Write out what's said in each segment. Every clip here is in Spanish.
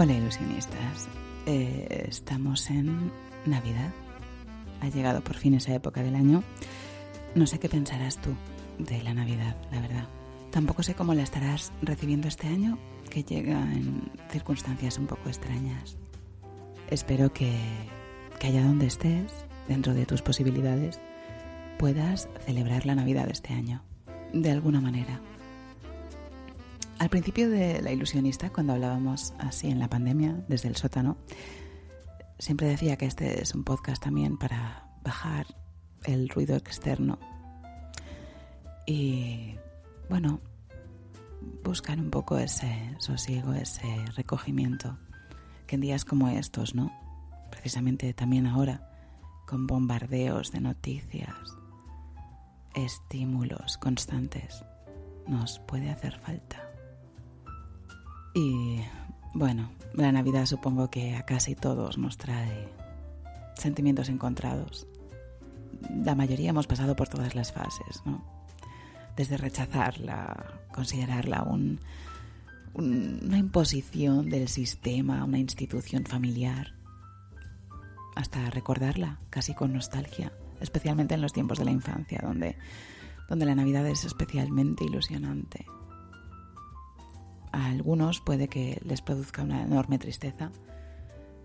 Hola ilusionistas, estamos en Navidad. Ha llegado por fin esa época del año. No sé qué pensarás tú de la Navidad, la verdad. Tampoco sé cómo la estarás recibiendo este año, que llega en circunstancias un poco extrañas. Espero que allá donde estés, dentro de tus posibilidades, puedas celebrar la Navidad este año, de alguna manera. Al principio de La Ilusionista, cuando hablábamos así en la pandemia, desde el sótano, siempre decía que este es un podcast también para bajar el ruido externo y, bueno, buscar un poco ese sosiego, ese recogimiento, que en días como estos, ¿no? Precisamente también ahora, con bombardeos de noticias, estímulos constantes, nos puede hacer falta. Y bueno, la Navidad supongo que a casi todos nos trae sentimientos encontrados. La mayoría hemos pasado por todas las fases, ¿no? Desde rechazarla, considerarla una imposición del sistema, una institución familiar, hasta recordarla casi con nostalgia, especialmente en los tiempos de la infancia, donde la Navidad es especialmente ilusionante. A algunos puede que les produzca una enorme tristeza,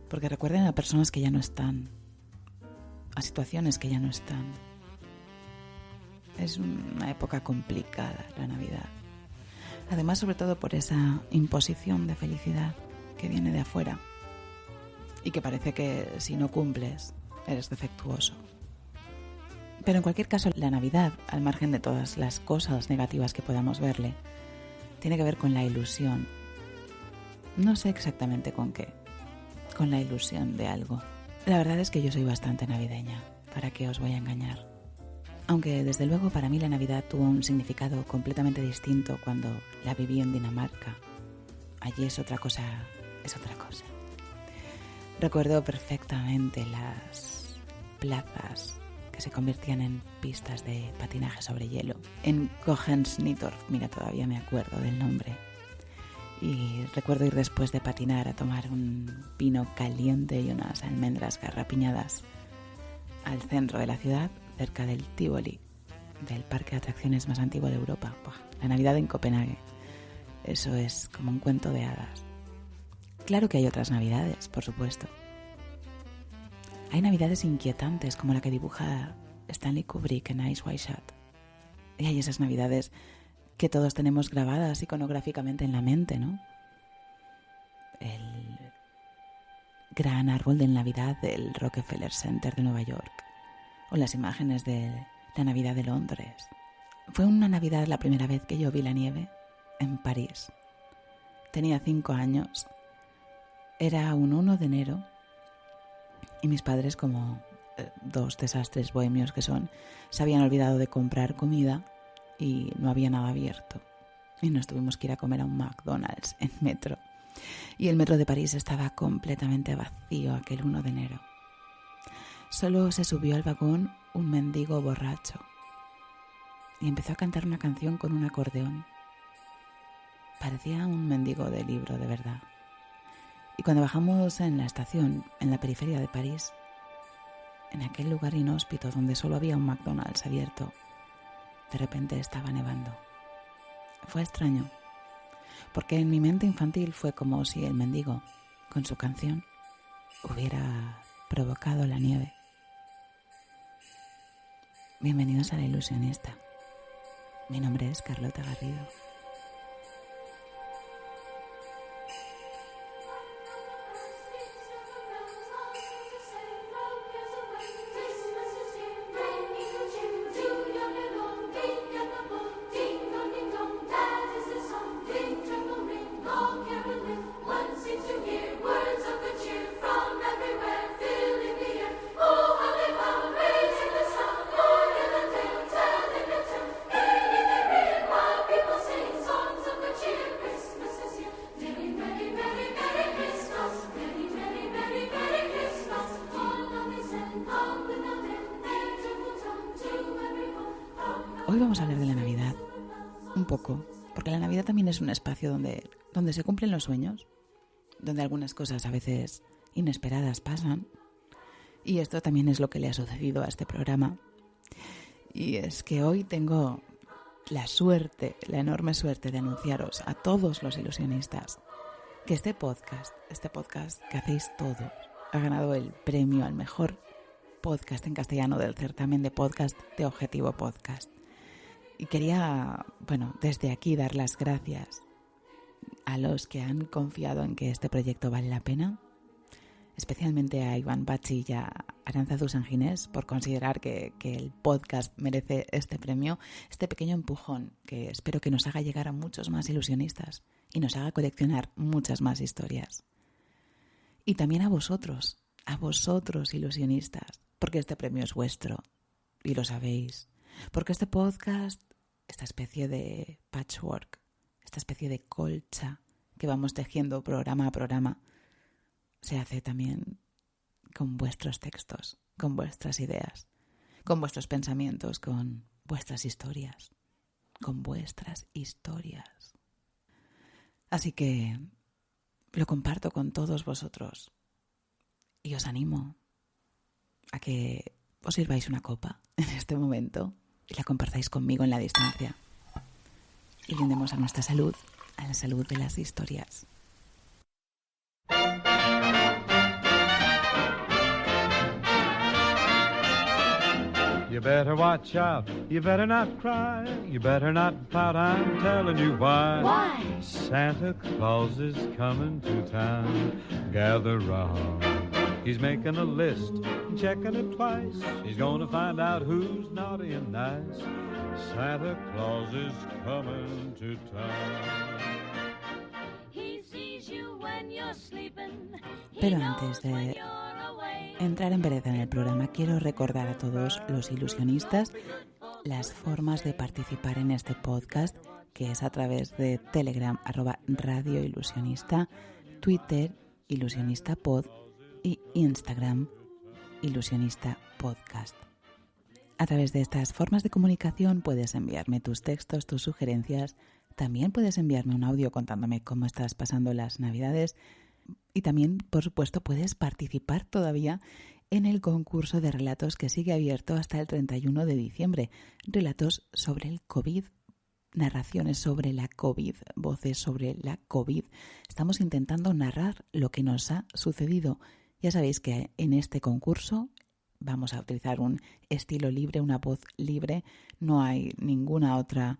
porque recuerden a personas que ya no están, a situaciones que ya no están. Es una época complicada la Navidad. Además, sobre todo por esa imposición de felicidad que viene de afuera y que parece que si no cumples eres defectuoso. Pero en cualquier caso, la Navidad, al margen de todas las cosas negativas que podamos verle, tiene que ver con la ilusión. No sé exactamente con qué. Con la ilusión de algo. La verdad es que yo soy bastante navideña. ¿Para qué os voy a engañar? Aunque desde luego para mí la Navidad tuvo un significado completamente distinto cuando la viví en Dinamarca. Allí es otra cosa. Recuerdo perfectamente las plazas que se convertían en pistas de patinaje sobre hielo. En Kongens Nytorv, mira, todavía me acuerdo del nombre. Y recuerdo ir después de patinar a tomar un vino caliente y unas almendras garrapiñadas al centro de la ciudad, cerca del Tivoli, del parque de atracciones más antiguo de Europa. La Navidad en Copenhague. Eso es como un cuento de hadas. Claro que hay otras Navidades, por supuesto. Hay Navidades inquietantes como la que dibuja Stanley Kubrick en Eyes Wide Shut. Y hay esas Navidades que todos tenemos grabadas iconográficamente en la mente, ¿no? El gran árbol de Navidad del Rockefeller Center de Nueva York. O las imágenes de la Navidad de Londres. Fue una Navidad la primera vez que yo vi la nieve en París. Tenía 5 años. Era un 1 de enero. Y mis padres, como dos desastres bohemios que son, se habían olvidado de comprar comida y no había nada abierto. Y nos tuvimos que ir a comer a un McDonald's en metro. Y el metro de París estaba completamente vacío aquel 1 de enero. Solo se subió al vagón un mendigo borracho y empezó a cantar una canción con un acordeón. Parecía un mendigo de libro, de verdad. Y cuando bajamos en la estación, en la periferia de París, en aquel lugar inhóspito donde solo había un McDonald's abierto, de repente estaba nevando. Fue extraño, porque en mi mente infantil fue como si el mendigo, con su canción, hubiera provocado la nieve. Bienvenidos a La Ilusionista. Mi nombre es Carlota Garrido. Hoy vamos a hablar de la Navidad, un poco, porque la Navidad también es un espacio donde se cumplen los sueños, donde algunas cosas a veces inesperadas pasan. Y esto también es lo que le ha sucedido a este programa. Y es que hoy tengo la enorme suerte de anunciaros a todos los ilusionistas que este podcast que hacéis todos, ha ganado el premio al mejor podcast en castellano del certamen de podcast de Objetivo Podcast. Y quería, desde aquí dar las gracias a los que han confiado en que este proyecto vale la pena, especialmente a Iván Bachi y a Arantzazu Sanginés por considerar que el podcast merece este premio, este pequeño empujón que espero que nos haga llegar a muchos más ilusionistas y nos haga coleccionar muchas más historias. Y también a vosotros ilusionistas, porque este premio es vuestro y lo sabéis, porque este podcast, esta especie de patchwork, esta especie de colcha que vamos tejiendo programa a programa, se hace también con vuestros textos, con vuestras ideas, con vuestros pensamientos, con vuestras historias, Así que lo comparto con todos vosotros y os animo a que os sirváis una copa en este momento y la compartáis conmigo en la distancia y brindemos a nuestra salud, a la salud de las historias. You better watch out, you better not cry, you better not pout, I'm telling you why. Why? Santa Claus is coming to town, gather round. He's making a list, checking it twice, he's gonna find out who's naughty and nice. Santa Claus is coming to town. He sees you when you're sleeping. Pero antes de entrar en vereda en el programa, quiero recordar a todos los ilusionistas las formas de participar en este podcast, que es a través de Telegram, @radioilusionista, Twitter, ilusionistapod y Instagram, ilusionistapodcast. A través de estas formas de comunicación puedes enviarme tus textos, tus sugerencias, también puedes enviarme un audio contándome cómo estás pasando las Navidades. Y también, por supuesto, puedes participar todavía en el concurso de relatos que sigue abierto hasta el 31 de diciembre. Relatos sobre el COVID, narraciones sobre la COVID, voces sobre la COVID. Estamos intentando narrar lo que nos ha sucedido. Ya sabéis que en este concurso vamos a utilizar un estilo libre, una voz libre. No hay ninguna otra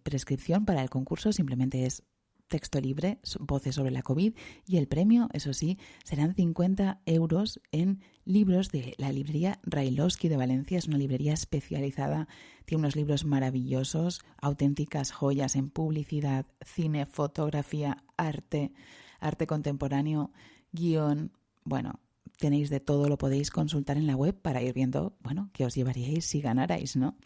prescripción para el concurso, simplemente es texto libre, voces sobre la COVID, y el premio, eso sí, serán 50 euros en libros de la librería Railowski de Valencia. Es una librería especializada, tiene unos libros maravillosos, auténticas joyas en publicidad, cine, fotografía, arte contemporáneo, guión, tenéis de todo, lo podéis consultar en la web para ir viendo, qué os llevaríais si ganarais, ¿no?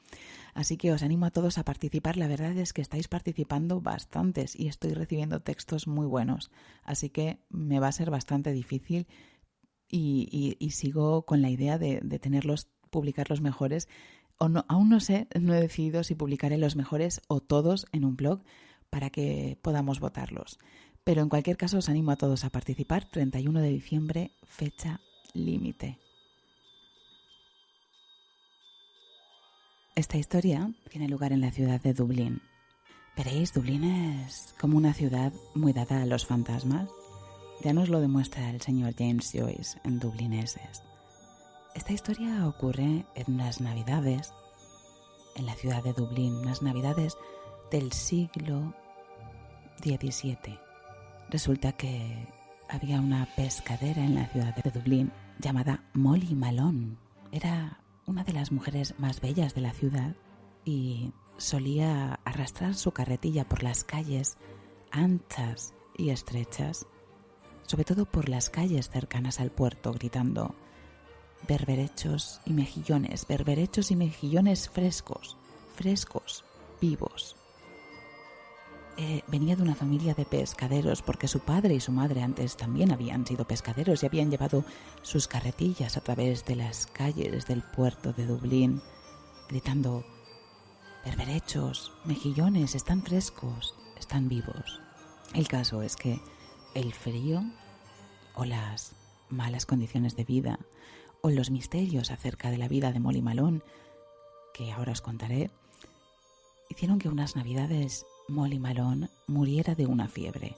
Así que os animo a todos a participar. La verdad es que estáis participando bastantes y estoy recibiendo textos muy buenos. Así que me va a ser bastante difícil y sigo con la idea de publicar los mejores. Aún no sé, no he decidido si publicaré los mejores o todos en un blog para que podamos votarlos. Pero en cualquier caso os animo a todos a participar. 31 de diciembre, fecha límite. Esta historia tiene lugar en la ciudad de Dublín. Veréis, Dublín es como una ciudad muy dada a los fantasmas. Ya nos lo demuestra el señor James Joyce en Dublineses. Esta historia ocurre en unas navidades en la ciudad de Dublín, unas navidades del siglo XVII. Resulta que había una pescadera en la ciudad de Dublín llamada Molly Malone. Era una de las mujeres más bellas de la ciudad y solía arrastrar su carretilla por las calles anchas y estrechas, sobre todo por las calles cercanas al puerto, gritando berberechos y mejillones frescos, vivos. Venía de una familia de pescaderos porque su padre y su madre antes también habían sido pescaderos y habían llevado sus carretillas a través de las calles del puerto de Dublín, gritando berberechos, mejillones, están frescos, están vivos. El caso es que el frío o las malas condiciones de vida, o los misterios acerca de la vida de Molly Malone, que ahora os contaré, hicieron que unas navidades Molly Malone muriera de una fiebre.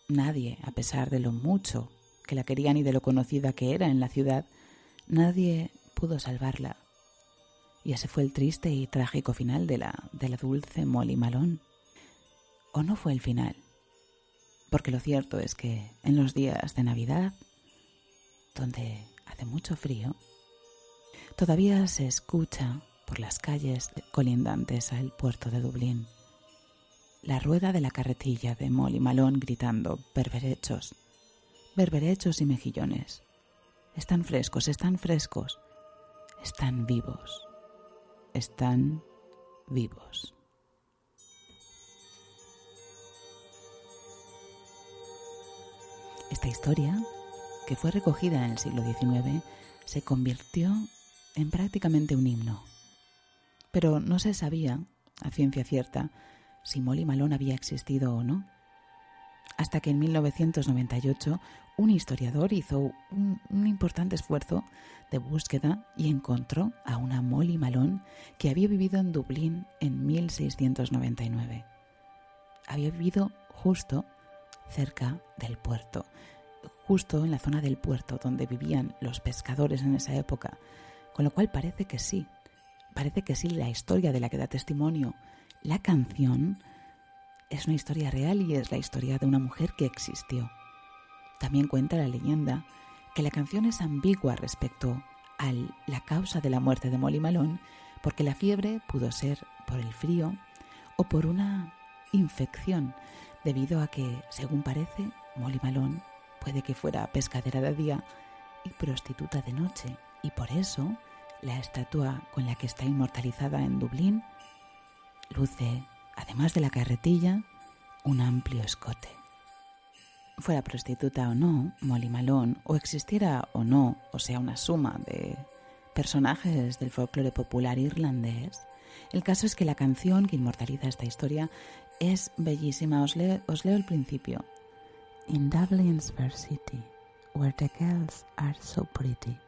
Nadie, a pesar de lo mucho que la querían y de lo conocida que era en la ciudad, nadie pudo salvarla. Y ese fue el triste y trágico final de la dulce Molly Malone. ¿O no fue el final? Porque lo cierto es que en los días de Navidad, donde hace mucho frío, todavía se escucha por las calles colindantes al puerto de Dublín la rueda de la carretilla de Molly Malone gritando berberechos, berberechos y mejillones. Están frescos, están frescos, están vivos, están vivos. Esta historia, que fue recogida en el siglo XIX, se convirtió en prácticamente un himno. Pero no se sabía, a ciencia cierta, si Molly Malone había existido o no. Hasta que en 1998 un historiador hizo un importante esfuerzo de búsqueda y encontró a una Molly Malone que había vivido en Dublín en 1699. Había vivido justo cerca del puerto, justo en la zona del puerto donde vivían los pescadores en esa época, con lo cual parece que sí, la historia de la que da testimonio la canción es una historia real y es la historia de una mujer que existió. También cuenta la leyenda que la canción es ambigua respecto a la causa de la muerte de Molly Malone, porque la fiebre pudo ser por el frío o por una infección, debido a que, según parece, Molly Malone puede que fuera pescadera de día y prostituta de noche, y por eso la estatua con la que está inmortalizada en Dublín luce, además de la carretilla, un amplio escote. Fuera prostituta o no, Molly Malone, o existiera o no, o sea, una suma de personajes del folclore popular irlandés, el caso es que la canción que inmortaliza esta historia es bellísima. Os leo el principio. In Dublin's fair city, where the girls are so pretty,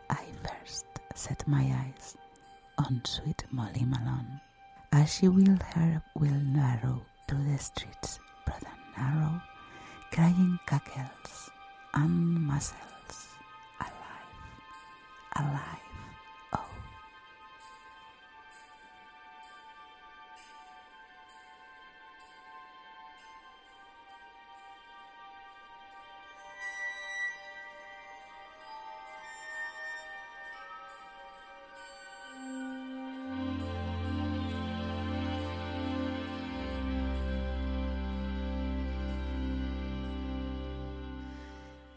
I first set my eyes on sweet Molly Malone. As she wheeled her wheelbarrow through the streets, broad and narrow, crying cackles and mussels, alive, alive, oh.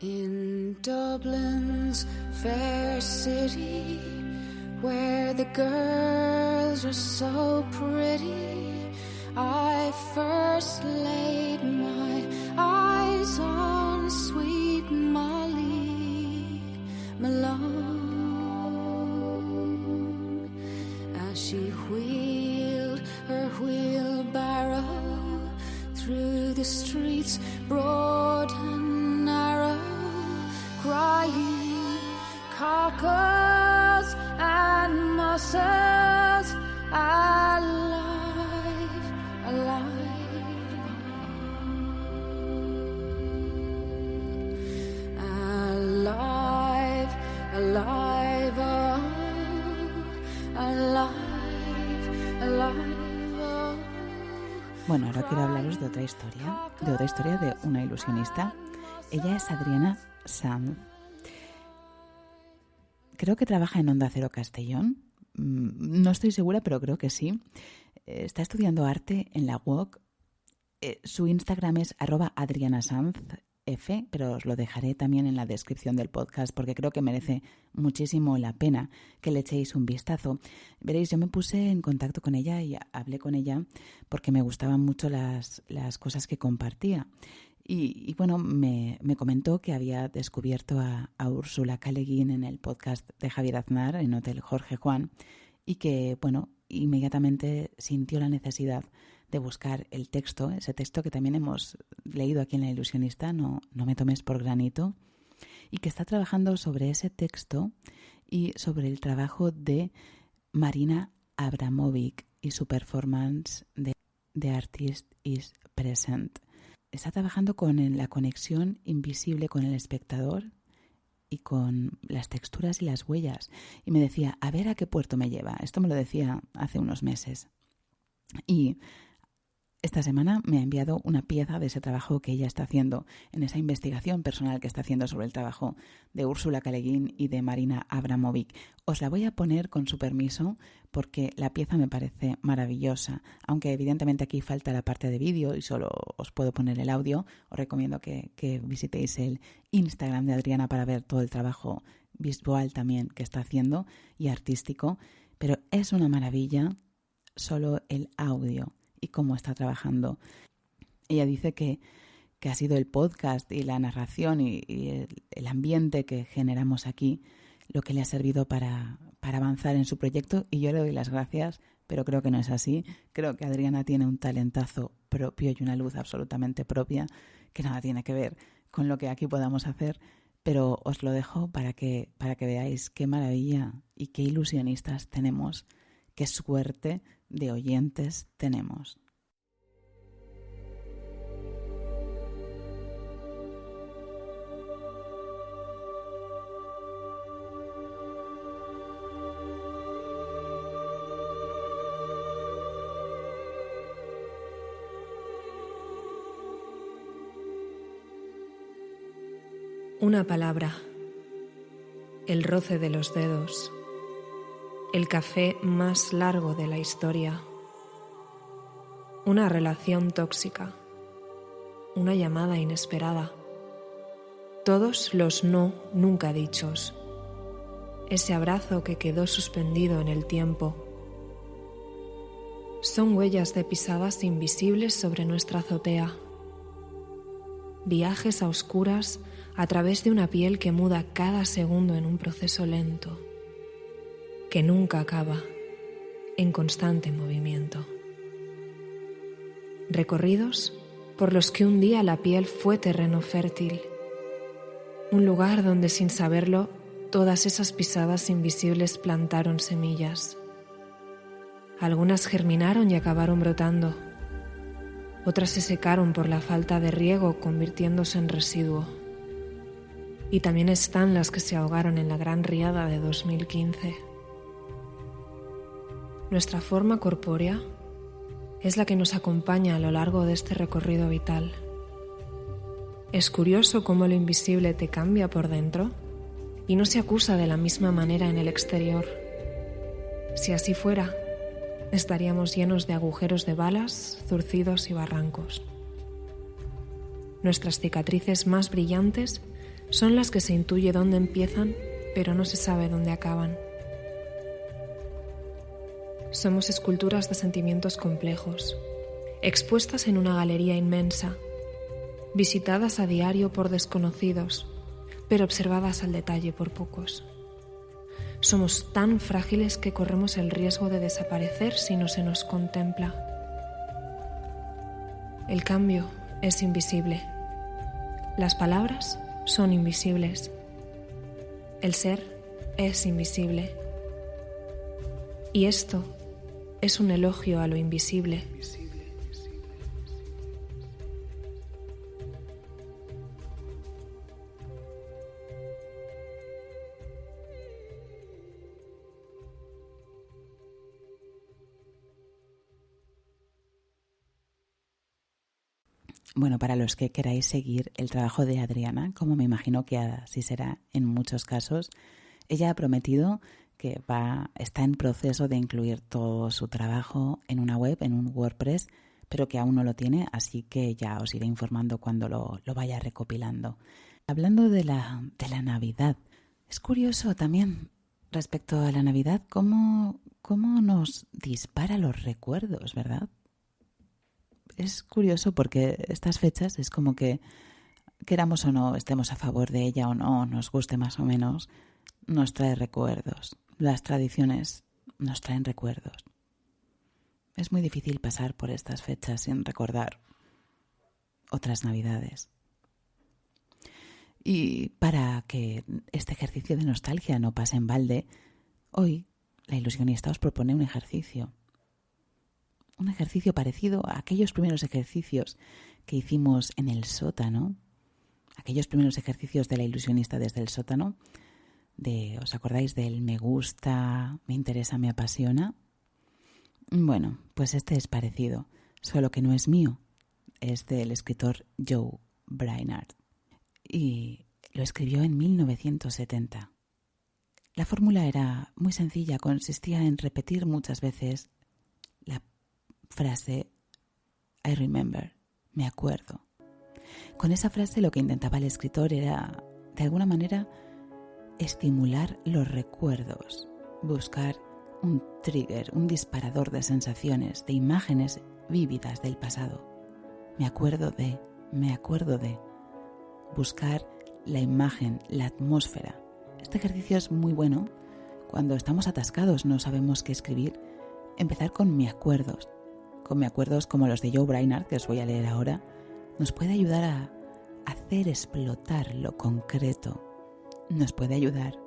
In Dublin's fair city, where the girls are so pretty, I first laid my eyes on sweet Molly Malone, as she wheeled her wheelbarrow through the streets broad and narrow, crying cockles and mussels, alive, alive, alive, alive, oh, alive, alive, oh. Bueno, ahora quiero hablaros de otra historia de una ilusionista. Ella es Adriana Sanz. Creo que trabaja en Onda Cero Castellón. No estoy segura, pero creo que sí. Está estudiando arte en la UOC. Su Instagram es @adrianasanzf, pero os lo dejaré también en la descripción del podcast porque creo que merece muchísimo la pena que le echéis un vistazo. Veréis, yo me puse en contacto con ella y hablé con ella porque me gustaban mucho las cosas que compartía. Y bueno, me comentó que había descubierto a Úrsula K. Le Guin en el podcast de Javier Aznar, en Hotel Jorge Juan, y que, bueno, inmediatamente sintió la necesidad de buscar el texto, ese texto que también hemos leído aquí en La Ilusionista, no me tomes por granito, y que está trabajando sobre ese texto y sobre el trabajo de Marina Abramovic y su performance de The Artist is Present. Está trabajando con la conexión invisible con el espectador y con las texturas y las huellas. Y me decía, a ver a qué puerto me lleva. Esto me lo decía hace unos meses. Y esta semana me ha enviado una pieza de ese trabajo que ella está haciendo, en esa investigación personal que está haciendo sobre el trabajo de Úrsula K. Le Guin y de Marina Abramovic. Os la voy a poner con su permiso porque la pieza me parece maravillosa. Aunque evidentemente aquí falta la parte de vídeo y solo os puedo poner el audio, os recomiendo que visitéis el Instagram de Adriana para ver todo el trabajo visual también que está haciendo y artístico. Pero es una maravilla solo el audio y cómo está trabajando. Ella dice que ha sido el podcast y la narración y el ambiente que generamos aquí lo que le ha servido para avanzar en su proyecto, y yo le doy las gracias, pero creo que no es así. Creo que Adriana tiene un talentazo propio y una luz absolutamente propia que nada tiene que ver con lo que aquí podamos hacer, pero os lo dejo para que veáis qué maravilla y qué ilusionistas tenemos, qué suerte de oyentes tenemos. Una palabra, el roce de los dedos, el café más largo de la historia, una relación tóxica, una llamada inesperada, todos los no nunca dichos, ese abrazo que quedó suspendido en el tiempo. Son huellas de pisadas invisibles sobre nuestra azotea, viajes a oscuras a través de una piel que muda cada segundo en un proceso lento, que nunca acaba, en constante movimiento. Recorridos por los que un día la piel fue terreno fértil, un lugar donde sin saberlo todas esas pisadas invisibles plantaron semillas. Algunas germinaron y acabaron brotando, otras se secaron por la falta de riego convirtiéndose en residuo. Y también están las que se ahogaron en la gran riada de 2015. Nuestra forma corpórea es la que nos acompaña a lo largo de este recorrido vital. Es curioso cómo lo invisible te cambia por dentro y no se acusa de la misma manera en el exterior. Si así fuera, estaríamos llenos de agujeros de balas, zurcidos y barrancos. Nuestras cicatrices más brillantes son las que se intuye dónde empiezan, pero no se sabe dónde acaban. Somos esculturas de sentimientos complejos, expuestas en una galería inmensa, visitadas a diario por desconocidos, pero observadas al detalle por pocos. Somos tan frágiles que corremos el riesgo de desaparecer si no se nos contempla. El cambio es invisible. Las palabras son invisibles. El ser es invisible. Y esto es un elogio a lo invisible. Bueno, para los que queráis seguir el trabajo de Adriana, como me imagino que así será en muchos casos, ella ha prometido que está en proceso de incluir todo su trabajo en una web, en un WordPress, pero que aún no lo tiene, así que ya os iré informando cuando lo vaya recopilando. Hablando de la Navidad, es curioso también respecto a la Navidad cómo nos dispara los recuerdos, ¿verdad? Es curioso porque estas fechas es como que, queramos o no, estemos a favor de ella o no, nos guste más o menos, nos trae recuerdos. Las tradiciones nos traen recuerdos. Es muy difícil pasar por estas fechas sin recordar otras Navidades. Y para que este ejercicio de nostalgia no pase en balde, hoy la ilusionista os propone un ejercicio parecido a aquellos primeros ejercicios que hicimos en el sótano, aquellos primeros ejercicios de la ilusionista desde el sótano, ¿os acordáis del me gusta, me interesa, me apasiona? Bueno, pues este es parecido, solo que no es mío, es del escritor Joe Brainard y lo escribió en 1970. La fórmula era muy sencilla, consistía en repetir muchas veces la frase I remember, me acuerdo. Con esa frase lo que intentaba el escritor era, de alguna manera, estimular los recuerdos, buscar un trigger, un disparador de sensaciones, de imágenes vívidas del pasado. Me acuerdo de, buscar la imagen, la atmósfera. Este ejercicio es muy bueno cuando estamos atascados, no sabemos qué escribir. Empezar con me acuerdos como los de Joe Brainard, que os voy a leer ahora, nos puede ayudar a hacer explotar lo concreto. Nos puede ayudar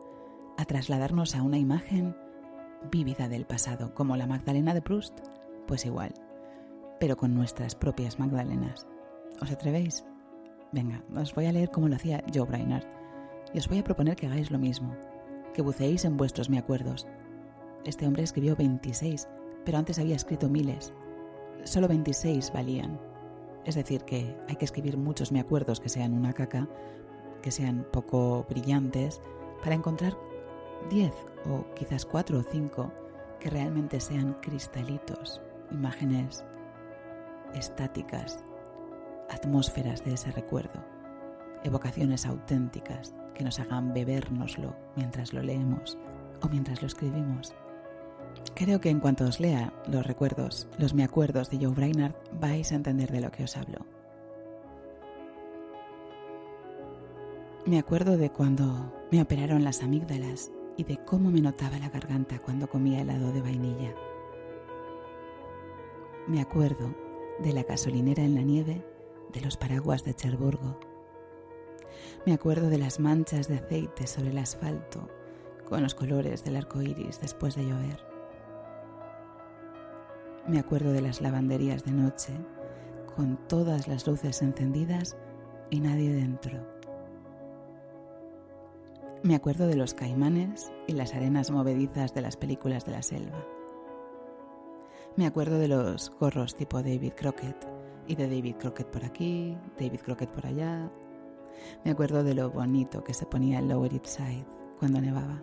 a trasladarnos a una imagen vívida del pasado, como la Magdalena de Proust, pues igual, pero con nuestras propias Magdalenas. ¿Os atrevéis? Venga, os voy a leer cómo lo hacía Joe Brainard y os voy a proponer que hagáis lo mismo, que buceéis en vuestros me acuerdos. Este hombre escribió 26, pero antes había escrito miles. Solo 26 valían. Es decir, que hay que escribir muchos me acuerdos que sean una caca, que sean poco brillantes, para encontrar 10 o quizás 4 o 5 que realmente sean cristalitos, imágenes estáticas, atmósferas de ese recuerdo, evocaciones auténticas que nos hagan bebérnoslo mientras lo leemos o mientras lo escribimos. Creo que en cuanto os lea los recuerdos, los me acuerdos de Joe Brainard, vais a entender de lo que os hablo. Me acuerdo de cuando me operaron las amígdalas y de cómo me notaba la garganta cuando comía helado de vainilla. Me acuerdo de la gasolinera en la nieve, de los paraguas de Cherburgo. Me acuerdo de las manchas de aceite sobre el asfalto con los colores del arco iris después de llover. Me acuerdo de las lavanderías de noche con todas las luces encendidas y nadie dentro. Me acuerdo de los caimanes y las arenas movedizas de las películas de la selva. Me acuerdo de los gorros tipo David Crockett y de David Crockett por aquí, David Crockett por allá. Me acuerdo de lo bonito que se ponía en Lower East Side cuando nevaba.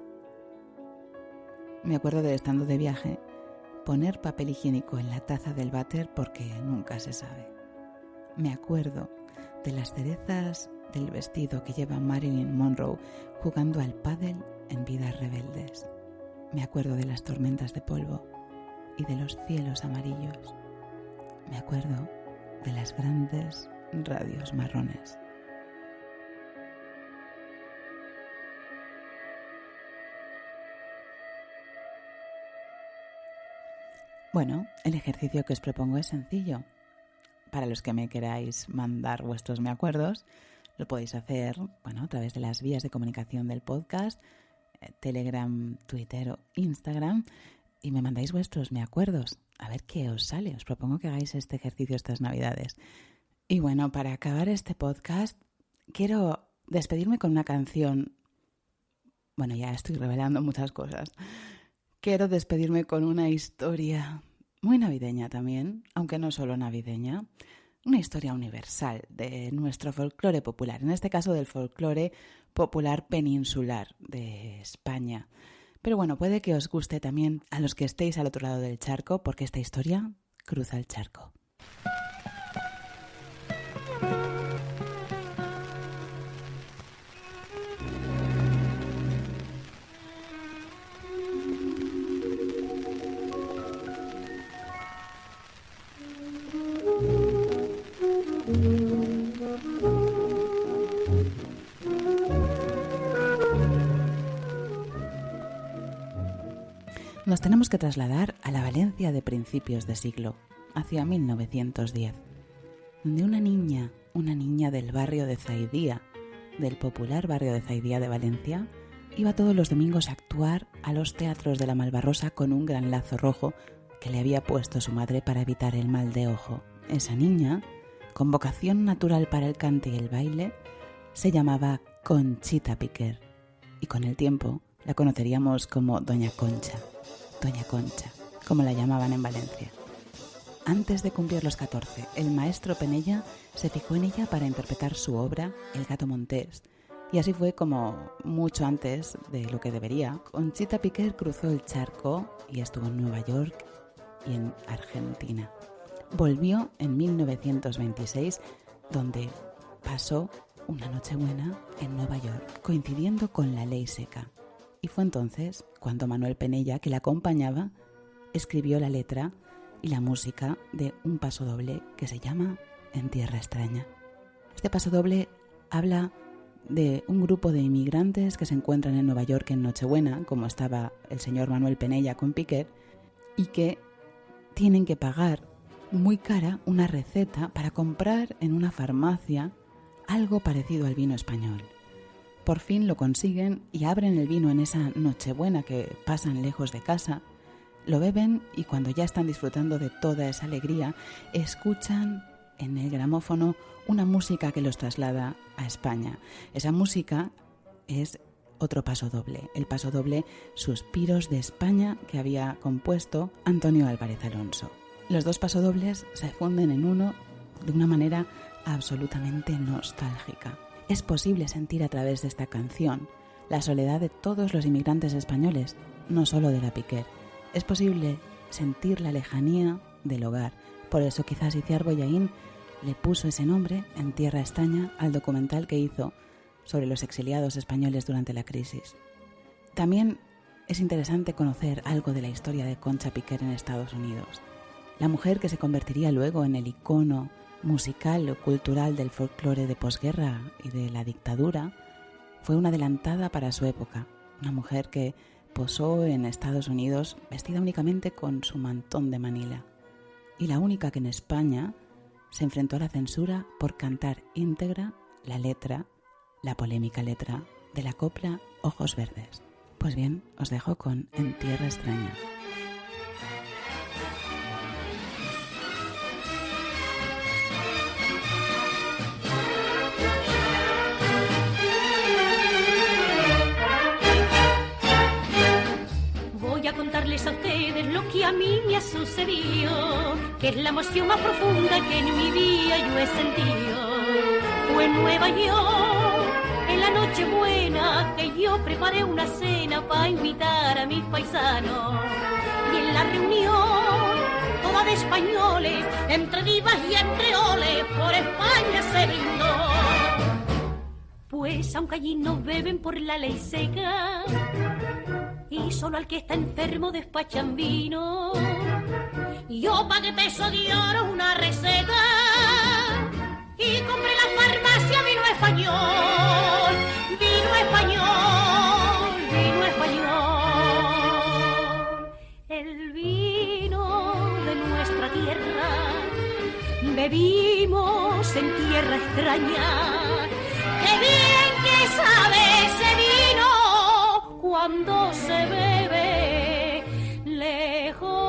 Me acuerdo de, estando de viaje, poner papel higiénico en la taza del váter porque nunca se sabe. Me acuerdo de las cerezas del vestido que lleva Marilyn Monroe jugando al pádel en Vidas Rebeldes. Me acuerdo de las tormentas de polvo y de los cielos amarillos. Me acuerdo de las grandes radios marrones. Bueno, el ejercicio que os propongo es sencillo. Para los que me queráis mandar vuestros me acuerdos, lo podéis hacer, a través de las vías de comunicación del podcast, Telegram, Twitter o Instagram, y me mandáis vuestros me acuerdos. A ver qué os sale. Os propongo que hagáis este ejercicio estas Navidades. Y bueno, para acabar este podcast, quiero despedirme con una canción. Bueno, ya estoy revelando muchas cosas. Quiero despedirme con una historia muy navideña también, aunque no solo navideña, una historia universal de nuestro folclore popular, en este caso del folclore popular peninsular de España. Pero bueno, puede que os guste también a los que estéis al otro lado del charco, porque esta historia cruza el charco. Nos tenemos que trasladar a la Valencia de principios de siglo, hacia 1910, donde una niña del barrio de Zaidía, del popular barrio de Zaidía de Valencia, iba todos los domingos a actuar a los teatros de la Malvarrosa con un gran lazo rojo que le había puesto su madre para evitar el mal de ojo. Esa niña, con vocación natural para el cante y el baile, se llamaba Conchita Piquer, y con el tiempo la conoceríamos como Doña Concha, como la llamaban en Valencia. Antes de cumplir los 14, el maestro Penella se fijó en ella para interpretar su obra El gato montés, y así fue como, mucho antes de lo que debería, Conchita Piquer cruzó el charco y estuvo en Nueva York y en Argentina. Volvió en 1926, donde pasó una Nochebuena en Nueva York, coincidiendo con la ley seca. Y fue entonces cuando Manuel Penella, que la acompañaba, escribió la letra y la música de un pasodoble que se llama En tierra extraña. Este pasodoble habla de un grupo de inmigrantes que se encuentran en Nueva York en Nochebuena, como estaba el señor Manuel Penella con Piquer, y que tienen que pagar muy cara una receta para comprar en una farmacia algo parecido al vino español. Por fin lo consiguen y abren el vino en esa Nochebuena que pasan lejos de casa, lo beben y cuando ya están disfrutando de toda esa alegría, escuchan en el gramófono una música que los traslada a España. Esa música es otro pasodoble, el pasodoble Suspiros de España que había compuesto Antonio Álvarez Alonso. Los dos pasodobles se funden en uno de una manera absolutamente nostálgica. Es posible sentir a través de esta canción la soledad de todos los inmigrantes españoles, no solo de la Piquer. Es posible sentir la lejanía del hogar. Por eso quizás Iciar Bollaín le puso ese nombre, En tierra extraña, al documental que hizo sobre los exiliados españoles durante la crisis. También es interesante conocer algo de la historia de Concha Piquer en Estados Unidos. La mujer que se convertiría luego en el icono musical o cultural del folclore de posguerra y de la dictadura, fue una adelantada para su época. Una mujer que posó en Estados Unidos vestida únicamente con su mantón de Manila. Y la única que en España se enfrentó a la censura por cantar íntegra la polémica letra de la copla Ojos Verdes. Pues bien, os dejo con En tierra extraña. Voy a contarles a ustedes lo que a mí me ha sucedido, que es la emoción más profunda que en mi vida yo he sentido. Fue en Nueva York, en la Nochebuena, que yo preparé una cena para invitar a mis paisanos. Y en la reunión, toda de españoles, entre divas y entre oles, por España se brindó. Pues aunque allí no beben por la ley seca, y solo al que está enfermo despachan vino, yo pagué peso de oro una receta y compré en la farmacia vino español, vino español, vino español. El vino de nuestra tierra bebimos en tierra extraña. ¡Qué bien que sabe ese vino cuando se bebe lejos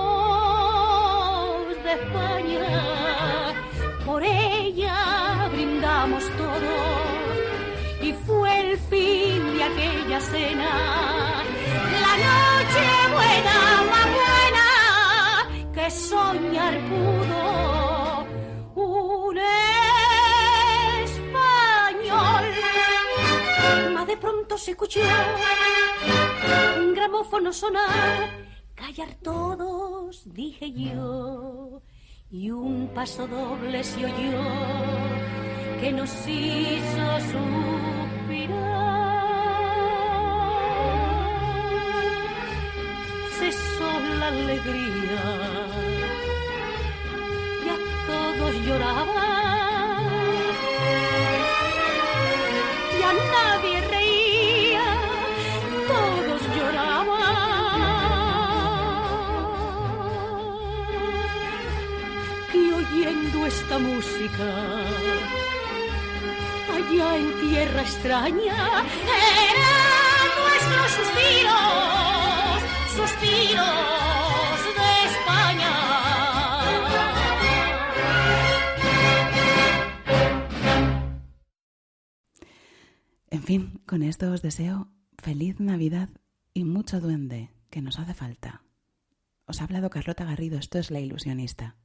de España! Por ella brindamos todos y fue el fin de aquella cena, la noche buena, más buena que soñar pudo un español. Mas de pronto se escuchó un gramófono sonar, callar todos, dije yo, y un pasodoble se oyó que nos hizo suspirar. Cesó la alegría y a todos lloraban y a nadie reía, todos lloraban. esta música. Allá en tierra extraña eran nuestros suspiros, suspiros de España. En fin, con esto os deseo feliz Navidad y mucho duende, que nos hace falta. Os ha hablado Carlota Garrido, esto es La Ilusionista.